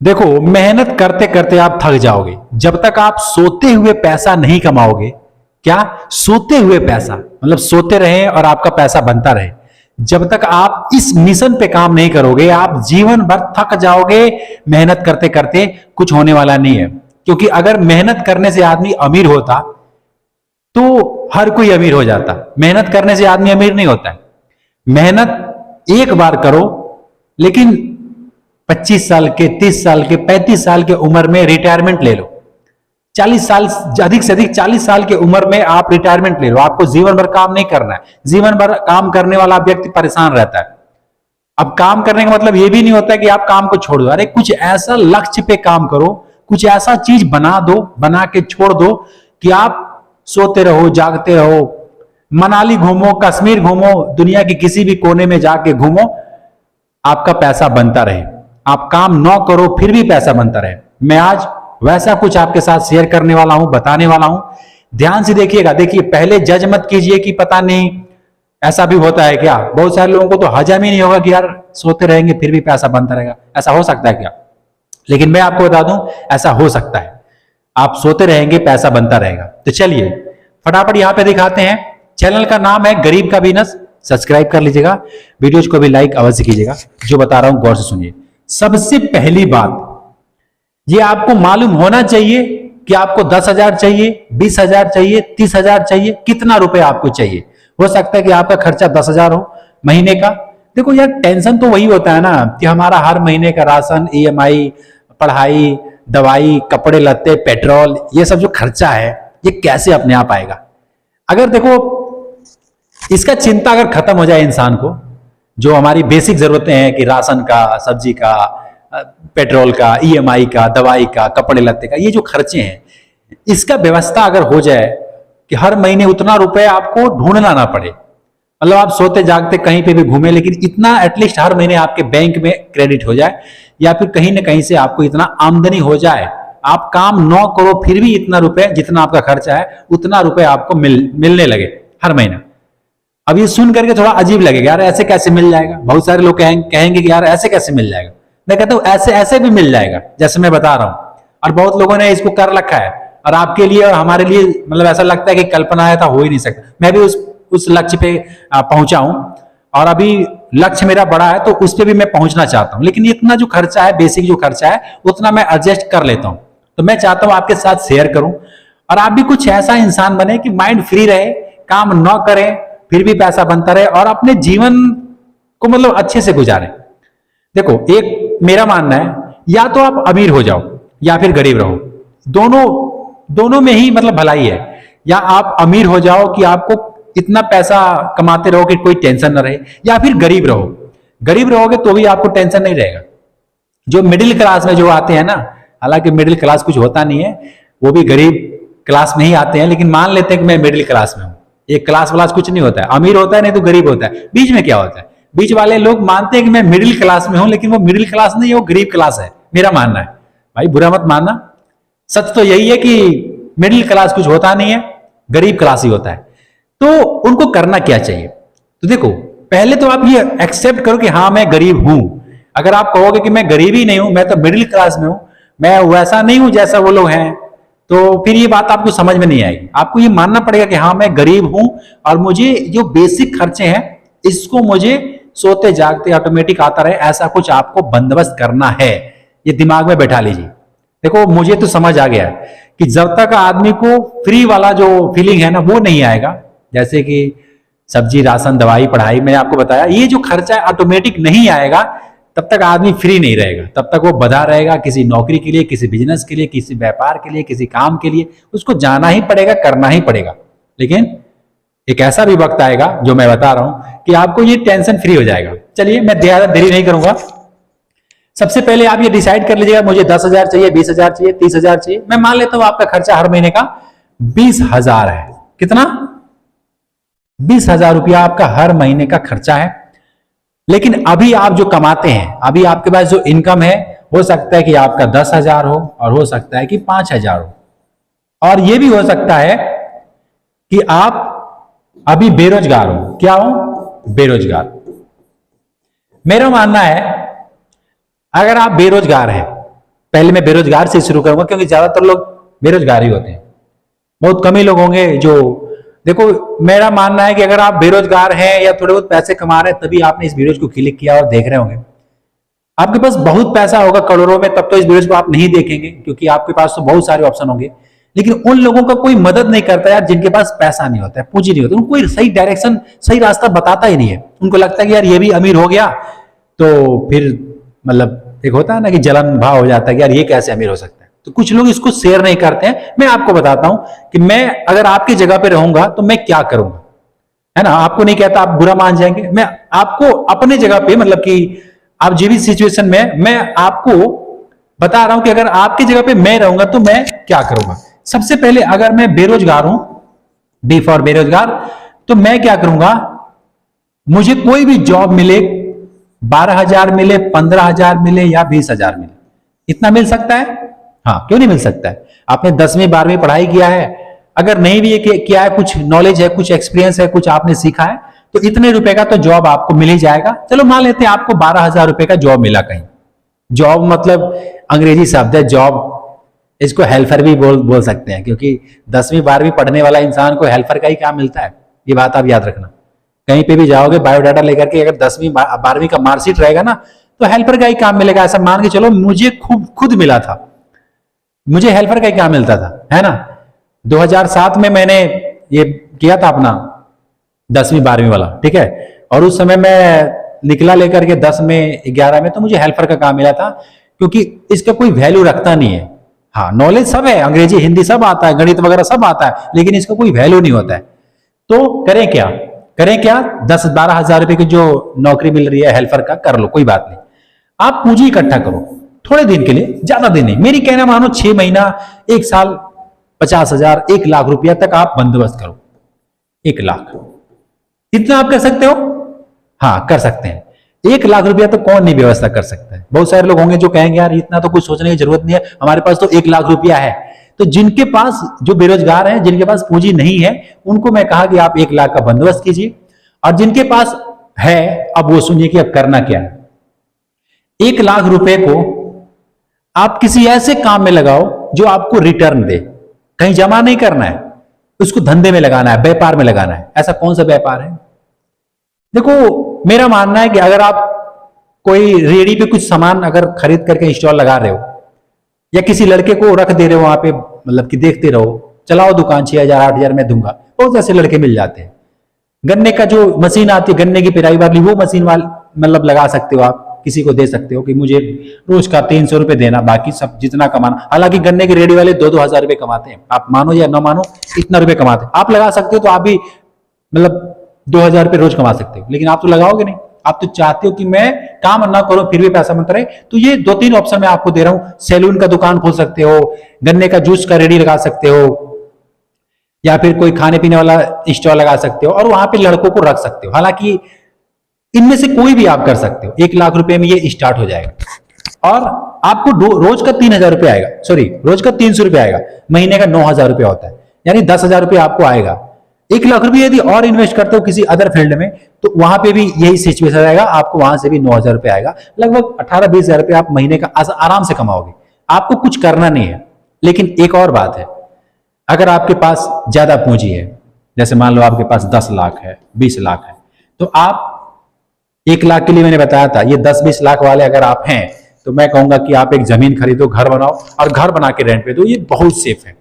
देखो, मेहनत करते करते आप थक जाओगे जब तक आप सोते हुए पैसा नहीं कमाओगे। क्या? सोते हुए पैसा, मतलब सोते रहे और आपका पैसा बनता रहे। जब तक आप इस मिशन पे काम नहीं करोगे आप जीवन भर थक जाओगे। मेहनत करते करते कुछ होने वाला नहीं है, क्योंकि अगर मेहनत करने से आदमी अमीर होता तो हर कोई अमीर हो जाता। मेहनत करने से आदमी अमीर नहीं होता है। मेहनत एक बार करो, लेकिन 25 साल के, 30 साल के, 35 साल के उम्र में रिटायरमेंट ले लो। 40 साल, अधिक से अधिक 40 साल की उम्र में आप रिटायरमेंट ले लो। आपको जीवन भर काम नहीं करना है। जीवन भर काम करने वाला व्यक्ति परेशान रहता है। अब काम करने का मतलब यह भी नहीं होता कि आप काम को छोड़ दो। अरे कुछ ऐसा लक्ष्य पे काम करो, कुछ ऐसा चीज बना दो, बना के छोड़ दो कि आप सोते रहो, जागते रहो, मनाली घूमो, कश्मीर घूमो, दुनिया के किसी भी कोने में जाके घूमो, आपका पैसा बनता रहे। आप काम न करो फिर भी पैसा बनता रहे। मैं आज वैसा कुछ आपके साथ शेयर करने वाला हूं, बताने वाला हूं। ध्यान से देखिएगा। देखिए, पहले जज मत कीजिए कि पता नहीं ऐसा भी होता है क्या। बहुत सारे लोगों को तो हजम ही नहीं होगा कि यार सोते रहेंगे फिर भी पैसा बनता रहेगा। ऐसा हो सकता है क्या? लेकिन मैं आपको बता दूं, ऐसा हो सकता है। आप सोते रहेंगे, पैसा बनता रहेगा। तो चलिए फटाफट यहां पे दिखाते हैं। चैनल का नाम है गरीब का बिजनेस। सब्सक्राइब कर लीजिएगा, वीडियोज को भी लाइक अवश्य कीजिएगा। जो बता रहा हूं गौर से सुनिए। सबसे पहली बात, ये आपको मालूम होना चाहिए कि आपको 10,000 चाहिए, 20,000 चाहिए, 30,000 चाहिए, कितना रुपए आपको चाहिए। हो सकता है कि आपका खर्चा 10,000 हो महीने का। देखो यार, टेंशन तो वही होता है ना कि हमारा हर महीने का राशन, ईएमआई, पढ़ाई, दवाई, कपड़े लत्ते, पेट्रोल, ये सब जो खर्चा है ये कैसे अपने आप आएगा। अगर देखो, इसका चिंता अगर खत्म हो जाए इंसान को, जो हमारी बेसिक जरूरतें हैं कि राशन का, सब्जी का, पेट्रोल का, ईएमआई का, दवाई का, कपड़े लत्ते का, ये जो खर्चे हैं, इसका व्यवस्था अगर हो जाए कि हर महीने उतना रुपए आपको ढूंढना ना पड़े, मतलब आप सोते जागते कहीं पे भी घूमे, लेकिन इतना एटलीस्ट हर महीने आपके बैंक में क्रेडिट हो जाए, या फिर कहीं ना कहीं से आपको इतना आमदनी हो जाए। आप काम न करो फिर भी इतना रुपए, जितना आपका खर्चा है उतना रुपए आपको मिलने लगे हर महीना। अब ये सुन करके थोड़ा अजीब लगेगा, यार ऐसे कैसे मिल जाएगा। बहुत सारे लोग कहेंगे कि यार ऐसे कैसे मिल जाएगा। मैं कहता हूं ऐसे ऐसे भी मिल जाएगा, जैसे मैं बता रहा हूं। और बहुत लोगों ने इसको कर रखा है, और आपके लिए और हमारे लिए मतलब ऐसा लगता है कि कल्पना है तो हो ही नहीं सकता। मैं भी उस लक्ष्य पे पहुंचा हूं, और अभी लक्ष्य मेरा बड़ा है तो उस पर भी मैं पहुंचना चाहता हूं। लेकिन इतना जो खर्चा है, बेसिक जो खर्चा है, उतना मैं एडजस्ट कर लेता हूं। तो मैं चाहता हूं आपके साथ शेयर करूं, और आप भी कुछ ऐसा इंसान बने कि माइंड फ्री रहे, काम न करें फिर भी पैसा बनता रहे, और अपने जीवन को मतलब अच्छे से गुजारें। देखो, एक मेरा मानना है, या तो आप अमीर हो जाओ या फिर गरीब रहो। दोनों में ही मतलब भलाई है। या आप अमीर हो जाओ कि आपको इतना पैसा कमाते रहो कि कोई टेंशन ना रहे, या फिर गरीब रहो। गरीब रहोगे तो भी आपको टेंशन नहीं रहेगा। जो मिडिल क्लास में जो आते हैं ना, हालांकि मिडिल क्लास कुछ होता नहीं है, वो भी गरीब क्लास में ही आते हैं, लेकिन मान लेते हैं कि मैं मिडिल क्लास में हूं। एक क्लास वाला कुछ नहीं होता है, अमीर होता है नहीं तो गरीब होता है। बीच में क्या होता है? बीच वाले लोग मानते हैं कि मैं मिडिल क्लास में हूं, लेकिन वो मिडिल क्लास नहीं है, वो गरीब क्लास है। मेरा मानना है, भाई बुरा मत मानना, सच तो यही है कि मिडिल क्लास कुछ होता नहीं है, गरीब क्लास ही होता है। तो उनको करना क्या चाहिए? तो देखो, पहले तो आप ये एक्सेप्ट करो कि हाँ मैं गरीब हूं। अगर आप कहोगे कि मैं गरीब ही नहीं हूं, मैं तो मिडिल क्लास में हूं, मैं वैसा नहीं हूं जैसा वो लोग हैं, तो फिर ये बात आपको समझ में नहीं आएगी। आपको ये मानना पड़ेगा कि हाँ मैं गरीब हूं, और मुझे जो बेसिक खर्चे हैं इसको मुझे सोते जागते ऑटोमेटिक आता रहे, ऐसा कुछ आपको बंदोबस्त करना है। ये दिमाग में बैठा लीजिए। देखो, मुझे तो समझ आ गया कि जब तक आदमी को फ्री वाला जो फीलिंग है ना वो नहीं आएगा, जैसे कि सब्जी, राशन, दवाई, पढ़ाई, मैंने आपको बताया, ये जो खर्चा ऑटोमेटिक नहीं आएगा, तब तक आदमी फ्री नहीं रहेगा। तब तक वो बधा रहेगा किसी नौकरी के लिए, किसी बिजनेस के लिए, किसी व्यापार के लिए, किसी काम के लिए। उसको जाना ही पड़ेगा, करना ही पड़ेगा। लेकिन एक ऐसा भी वक्त आएगा, जो मैं बता रहा हूं, कि आपको ये टेंशन फ्री हो जाएगा। चलिए, मैं ज्यादा देरी नहीं करूंगा। सबसे पहले आप ये डिसाइड कर लीजिएगा, मुझे 10,000 चाहिए, 20,000 चाहिए, 30,000 चाहिए। मैं मान लेता हूं आपका खर्चा हर महीने का 20,000 है। कितना? 20,000 रुपया आपका हर महीने का खर्चा है। लेकिन अभी आप जो कमाते हैं, अभी आपके पास जो इनकम है, हो सकता है कि आपका 10,000 हो, और हो सकता है कि 5,000 हो, और यह भी हो सकता है कि आप अभी बेरोजगार हो। क्या हो? बेरोजगार। मेरा मानना है, अगर आप बेरोजगार हैं पहले मैं बेरोजगार से शुरू करूंगा, क्योंकि ज्यादातर लोग बेरोजगार ही होते हैं, बहुत कम ही लोग होंगे जो, देखो मेरा मानना है कि अगर आप बेरोजगार हैं या थोड़े बहुत पैसे कमा रहे हैं तभी आपने इस वीडियो को क्लिक किया और देख रहे होंगे। आपके पास बहुत पैसा होगा करोड़ों में, तब तो इस वीडियो को आप नहीं देखेंगे, क्योंकि आपके पास तो बहुत सारे ऑप्शन होंगे। लेकिन उन लोगों का कोई मदद नहीं करता यार, जिनके पास पैसा नहीं होता है, पूंजी नहीं होती, उनको कोई सही डायरेक्शन, सही रास्ता बताता ही नहीं है। उनको लगता है कि यार ये भी अमीर हो गया तो फिर मतलब एक होता है ना कि जलन भाव हो जाता है कि यार ये कैसे अमीर हो सकता है। तो कुछ लोग इसको शेयर नहीं करते हैं। मैं आपको बताता हूं कि मैं अगर आपकी जगह पे रहूंगा तो मैं क्या करूंगा, है ना। आपको नहीं कहता, आप बुरा मान जाएंगे। मैं आपको अपने जगह पे, मतलब कि आप जो भी सिचुएशन में, मैं आपको बता रहा हूं कि अगर आपकी जगह पे मैं रहूंगा तो मैं क्या करूंगा। सबसे पहले अगर मैं बेरोजगार हूं, बी फॉर बेरोजगार, तो मैं क्या करूंगा, मुझे कोई भी जॉब मिले, 12,000 मिले, 15,000 मिले या 20,000 मिले, इतना मिल सकता है। हाँ, क्यों नहीं मिल सकता है। आपने 10वीं 12वीं पढ़ाई किया है, अगर नहीं भी ये किया है, कुछ नॉलेज है, कुछ एक्सपीरियंस है, कुछ आपने सीखा है, तो इतने रुपए का तो जॉब आपको मिल ही जाएगा। चलो मान लेते हैं आपको 12,000 रुपए का जॉब मिला कहीं। जॉब मतलब अंग्रेजी शब्द है जॉब, इसको हेल्पर भी बोल सकते हैं, क्योंकि 10वीं 12वीं पढ़ने वाला इंसान को हेल्पर का ही काम मिलता है। ये बात आप याद रखना, कहीं पे भी जाओगे बायोडाटा लेकर के, अगर 10वीं 12वीं का मार्कशीट रहेगा ना तो हेल्पर का ही काम मिलेगा। ऐसा मान के चलो मुझे खुद मिला था, मुझे हेल्पर का ही काम मिलता था, है ना। 2007 में मैंने ये किया था अपना 10वीं 12वीं वाला, ठीक है। और उस समय मैं निकला लेकर के 10 में 11 में, तो मुझे हेल्पर का काम मिला था, क्योंकि इसका कोई वैल्यू रखता नहीं है। हाँ, नॉलेज सब है, अंग्रेजी हिंदी सब आता है, गणित वगैरह सब आता है, लेकिन इसका कोई वैल्यू नहीं होता है। तो करें क्या, 10-12 हजार रुपए की जो नौकरी मिल रही है हेल्पर का, कर लो, कोई बात नहीं। आप पूंजी इकट्ठा करो थोड़े दिन के लिए, ज्यादा दिन नहीं, मेरी कहना मानो 6 महीना, 1 साल, 50,000, 1 लाख रुपया तक आप बंदोबस्त करो। 1 लाख, इतना आप कर सकते हो? हाँ, कर सकते हैं। 1 लाख रुपया तो कौन नहीं व्यवस्था कर सकता है। बहुत सारे लोग होंगे जो कहेंगे यार इतना तो कुछ सोचने की जरूरत नहीं है, हमारे पास तो 1 लाख रुपया है। तो जिनके पास, जो बेरोजगार हैं, जिनके पास पूंजी नहीं है, उनको मैं कहा कि आप 1 लाख का बंदोबस्त कीजिए। और जिनके पास है, अब वो सुनिए कि अब करना क्या है। 1 लाख रुपए को आप किसी ऐसे काम में लगाओ जो आपको रिटर्न दे। कहीं जमा नहीं करना है, उसको धंधे में लगाना है, व्यापार में लगाना है। ऐसा कौन सा व्यापार है? देखो, मेरा मानना है कि अगर आप कोई रेडी पे कुछ सामान अगर खरीद करके स्टॉल लगा रहे हो, या किसी लड़के को रख दे रहे हो वहां पे, मतलब कि देखते रहो, चलाओ दुकान, 6,000 8,000 में दूंगा, बहुत ऐसे लड़के मिल जाते हैं। गन्ने का जो मशीन आती है, गन्ने की पिराई वाली, वो मशीन वाली मतलब लगा सकते हो आप, किसी को दे सकते हो कि मुझे रोज का 300 रुपए देना, बाकी सब जितना कमाना। हालांकि गन्ने के रेडी वाले 2-2 हजार रुपए कमाते हैं, आप मानो या ना मानो, इतना रुपए कमाते हैं। आप लगा सकते हो तो आप भी मतलब 2,000 रुपए रोज कमा सकते हो, लेकिन आप तो लगाओगे नहीं। आप तो चाहते हो कि मैं काम ना करूं फिर भी पैसा मिलता रहे। तो ये 2-3 ऑप्शन मैं आपको दे रहा हूं। सैलून का दुकान खोल सकते हो, गन्ने का जूस का रेडी लगा सकते हो, या फिर कोई खाने पीने वाला स्टॉल लगा सकते हो, और वहां पे लड़कों को रख सकते हो। हालांकि इनमें से कोई भी आप कर सकते हो। 1 लाख रुपए में ये स्टार्ट हो जाएगा, और आपको रोज का 3,000 रुपए आएगा, सॉरी रोज का 300 रुपए आएगा, महीने का 9,000 रुपए होता है, यानी 10,000 रुपए आपको आएगा। 1 लाख रुपए यदि और इन्वेस्ट करते हो किसी अदर फील्ड में, तो वहां पे भी यही सिचुएशन रहेगा, आपको वहां से भी 9,000 रुपए आएगा। लगभग 18-20,000 रुपए आप महीने का आराम से कमाओगे। आपको कुछ करना नहीं है। लेकिन एक और बात है, अगर आपके पास ज्यादा पूंजी है, जैसे मान लो आपके पास 10 लाख है, 20 लाख है, तो आप 1 लाख के लिए मैंने बताया था, ये 10-20 लाख वाले अगर आप हैं, तो मैं कहूंगा कि आप एक जमीन खरीदो, घर बनाओ, और घर बना के रेंट पे दो। ये बहुत सेफ है,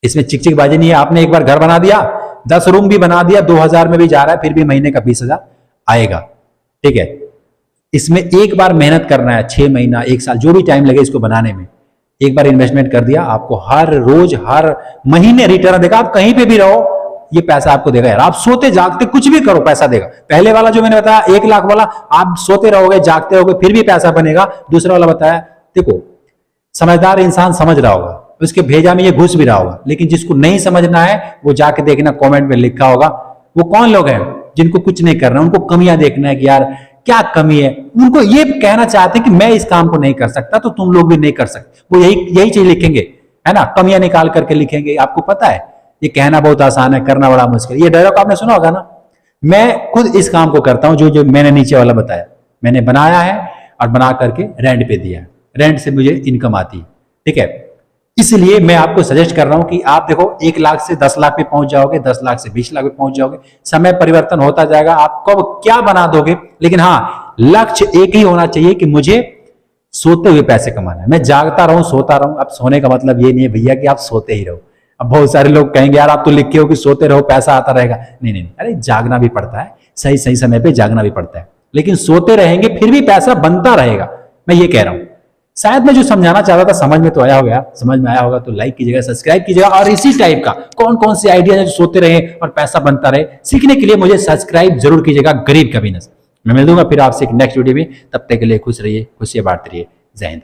इसमें चिकचिकबाजी नहीं है। आपने एक बार घर बना दिया, 10 रूम भी बना दिया, 2,000 में भी जा रहा है, फिर भी महीने का 20,000 आएगा, ठीक है। इसमें एक बार मेहनत करना है, 6 महीना 1 साल जो भी टाइम लगे इसको बनाने में, एक बार इन्वेस्टमेंट कर दिया, आपको हर रोज हर महीने रिटर्न देगा। आप कहीं पे भी रहो, ये पैसा आपको देगा यार। आप सोते जागते कुछ भी करो, पैसा देगा। पहले वाला जो मैंने बताया 1 लाख वाला, आप सोते रहोगे जागते रहोगे फिर भी पैसा बनेगा। दूसरा वाला बताया, देखो समझदार इंसान समझ रहा होगा, उसके भेजा में ये घुस भी रहा होगा, लेकिन जिसको नहीं समझना है वो जाके देखना, कमेंट में लिखा होगा। वो कौन लोग हैं जिनको कुछ नहीं करना, उनको कमियां देखना है कि यार क्या कमी है, उनको ये कहना चाहते हैं कि मैं इस काम को नहीं कर सकता तो तुम लोग भी नहीं कर सकते। वो यही चीज लिखेंगे, है ना, कमियां निकाल करके लिखेंगे। आपको पता है ये कहना बहुत आसान है, करना बड़ा मुश्किल। ये डायलॉग आपने सुना होगा ना। मैं खुद इस काम को करता हूं, जो मैंने नीचे वाला बताया, मैंने बनाया है और बना करके रेंट पे दिया है। रेंट से मुझे इनकम आती है। ठीक है, इसलिए मैं आपको सजेस्ट कर रहा हूं कि आप देखो 1 लाख से 10 लाख पे पहुंच जाओगे, 10 लाख से 20 लाख पे पहुंच जाओगे, समय परिवर्तन होता जाएगा, आप कब क्या बना दोगे, लेकिन हाँ लक्ष्य एक ही होना चाहिए कि मुझे सोते हुए पैसे कमाना है। मैं जागता रहूं सोता रहूं, अब सोने का मतलब ये नहीं है भैया कि आप सोते ही रहो। अब बहुत सारे लोग कहेंगे यार आप तो लिखे हो कि सोते रहो पैसा आता रहेगा। नहीं नहीं, अरे जागना भी पड़ता है, सही सही समय पे जागना भी पड़ता है, लेकिन सोते रहेंगे फिर भी पैसा बनता रहेगा, मैं ये कह रहा हूं। शायद मैं जो समझाना चाह रहा था समझ में तो आया होगा, समझ में आया होगा तो लाइक कीजिएगा, सब्सक्राइब कीजिएगा, और इसी टाइप का कौन कौन से आइडिया है जो सोते रहे और पैसा बनता रहे सीखने के लिए मुझे सब्सक्राइब जरूर कीजिएगा। गरीब कबीर। मैं मिल दूंगा फिर आपसे एक नेक्स्ट वीडियो में, तब तक के लिए खुश रहिए, खुशियां बांटते रहिए। जय हिंद।